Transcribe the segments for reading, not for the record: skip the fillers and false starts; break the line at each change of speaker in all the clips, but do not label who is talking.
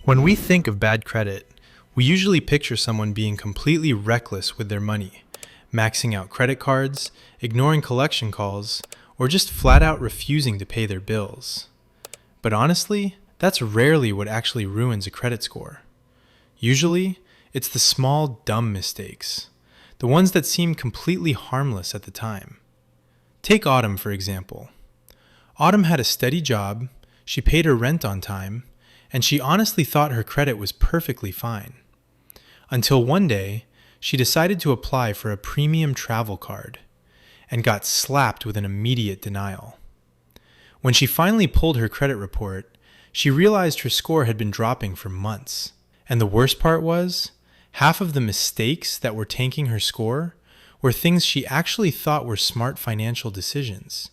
When we think of bad credit, we usually picture someone being completely reckless with their money, maxing out credit cards, ignoring collection calls, or just flat out refusing to pay their bills. But honestly, that's rarely what actually ruins a credit score. Usually, it's the small, dumb mistakes, the ones that seem completely harmless at the time. Take Autumn, for example. Autumn had a steady job, she paid her rent on time, and she honestly thought her credit was perfectly fine. Until one day, she decided to apply for a premium travel card and got slapped with an immediate denial. When she finally pulled her credit report, she realized her score had been dropping for months. And the worst part was, half of the mistakes that were tanking her score were things she actually thought were smart financial decisions.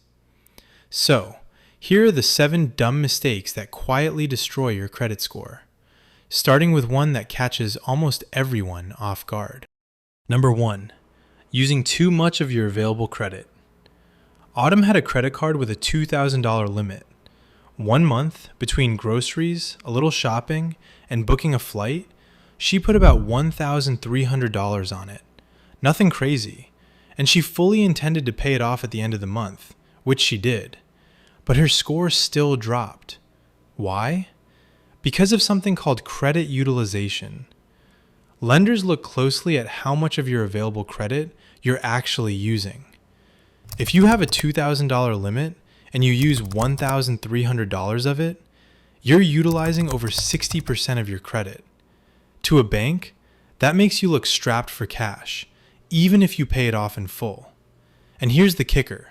So, here are the 7 dumb mistakes that quietly destroy your credit score, starting with one that catches almost everyone off guard. Number 1. Using too much of your available credit. Autumn had a credit card with a $2,000 limit. 1 month, between groceries, a little shopping, and booking a flight, she put about $1,300 on it. Nothing crazy, and she fully intended to pay it off at the end of the month, which she did. But her score still dropped. Why? Because of something called credit utilization. Lenders look closely at how much of your available credit you're actually using. If you have a $2,000 limit and you use $1,300 of it, you're utilizing over 60% of your credit. To a bank, that makes you look strapped for cash, even if you pay it off in full. And here's the kicker.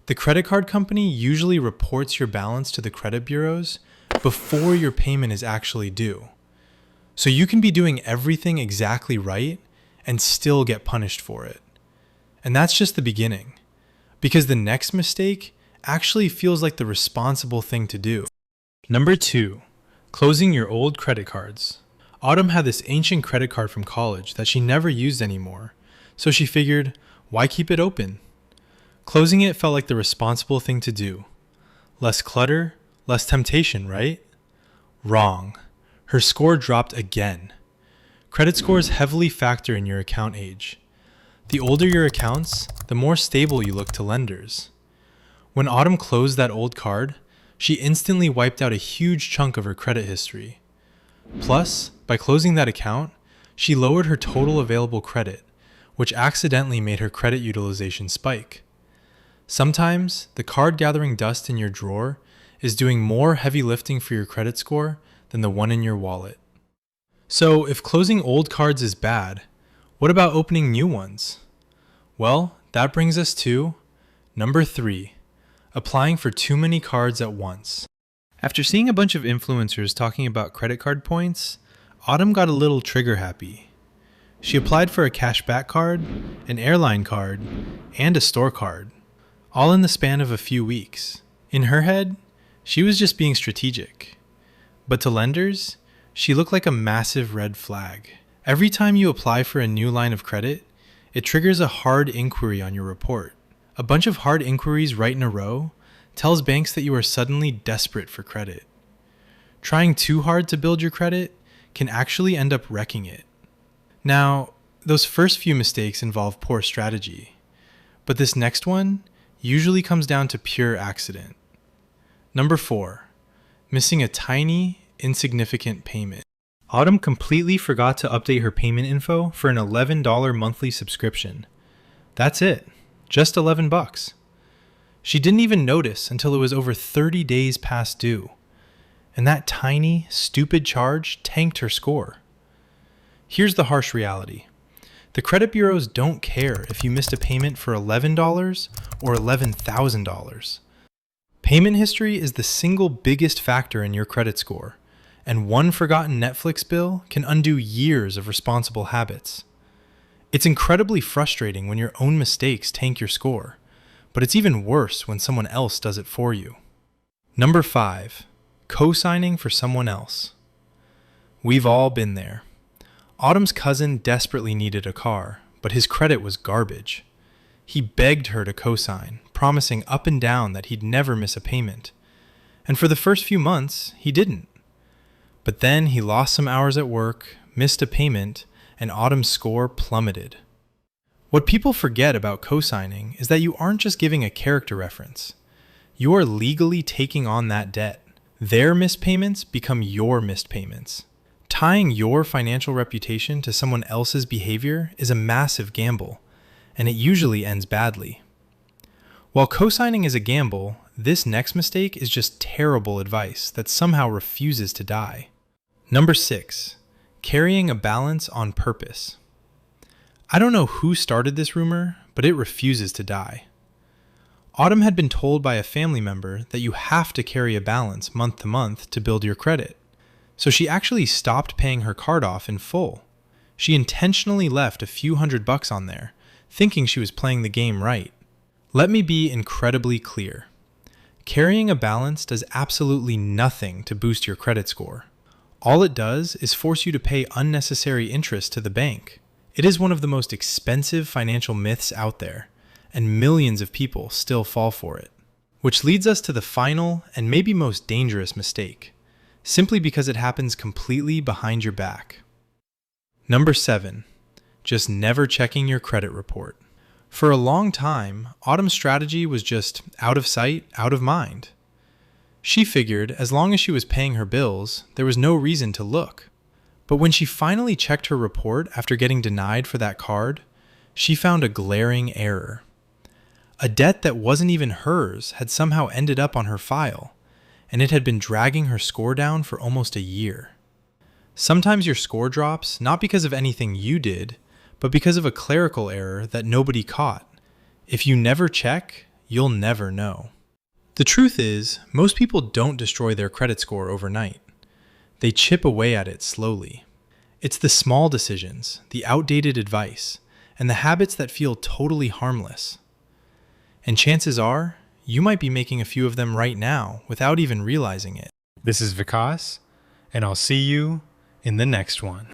The credit card company usually reports your balance to the credit bureaus before your payment is actually due. So you can be doing everything exactly right and still get punished for it. And that's just the beginning, because the next mistake actually feels like the responsible thing to do. Number 2, closing your old credit cards. Autumn had this ancient credit card from college that she never used anymore, so she figured, why keep it open? Closing it felt like the responsible thing to do. Less clutter, less temptation, right? Wrong. Her score dropped again. Credit scores heavily factor in your account age. The older your accounts, the more stable you look to lenders. When Autumn closed that old card, she instantly wiped out a huge chunk of her credit history. Plus, by closing that account, she lowered her total available credit, which accidentally made her credit utilization spike. Sometimes, the card gathering dust in your drawer is doing more heavy lifting for your credit score than the one in your wallet. So, if closing old cards is bad, what about opening new ones? Well, that brings us to number 3, applying for too many cards at once. After seeing a bunch of influencers talking about credit card points, Autumn got a little trigger happy. She applied for a cashback card, an airline card, and a store card, all in the span of a few weeks. In her head, she was just being strategic. But to lenders, she looked like a massive red flag. Every time you apply for a new line of credit, it triggers a hard inquiry on your report. A bunch of hard inquiries right in a row tells banks that you are suddenly desperate for credit. Trying too hard to build your credit can actually end up wrecking it. Now, those first few mistakes involve poor strategy, but this next one usually comes down to pure accident. Number 4, missing a tiny, insignificant payment. Autumn completely forgot to update her payment info for an $11 monthly subscription. That's it, just $11. She didn't even notice until it was over 30 days past due. And that tiny, stupid charge tanked her score. Here's the harsh reality. The credit bureaus don't care if you missed a payment for $11 or $11,000. Payment history is the single biggest factor in your credit score, and one forgotten Netflix bill can undo years of responsible habits. It's incredibly frustrating when your own mistakes tank your score, but it's even worse when someone else does it for you. Number 5, co-signing for someone else. We've all been there. Autumn's cousin desperately needed a car, but his credit was garbage. He begged her to co-sign, promising up and down that he'd never miss a payment. And for the first few months, he didn't. But then he lost some hours at work, missed a payment, and Autumn's score plummeted. What people forget about co-signing is that you aren't just giving a character reference. You are legally taking on that debt. Their missed payments become your missed payments. Tying your financial reputation to someone else's behavior is a massive gamble, and it usually ends badly. While co-signing is a gamble, this next mistake is just terrible advice that somehow refuses to die. Number 6, carrying a balance on purpose. I don't know who started this rumor, but it refuses to die. Autumn had been told by a family member that you have to carry a balance month to month to build your credit. So she actually stopped paying her card off in full. She intentionally left a few $100 on there, thinking she was playing the game right. Let me be incredibly clear. Carrying a balance does absolutely nothing to boost your credit score. All it does is force you to pay unnecessary interest to the bank. It is one of the most expensive financial myths out there, and millions of people still fall for it. Which leads us to the final and maybe most dangerous mistake, simply because it happens completely behind your back. Number 7, just never checking your credit report. For a long time, Autumn's strategy was just out of sight, out of mind. She figured as long as she was paying her bills, there was no reason to look. But when she finally checked her report after getting denied for that card, she found a glaring error. A debt that wasn't even hers had somehow ended up on her file, and it had been dragging her score down for almost a year. Sometimes your score drops not because of anything you did, but because of a clerical error that nobody caught. If you never check, you'll never know. The truth is, most people don't destroy their credit score overnight. They chip away at it slowly. It's the small decisions, the outdated advice, and the habits that feel totally harmless. And chances are, you might be making a few of them right now without even realizing it.
This is Vikas, and I'll see you in the next one.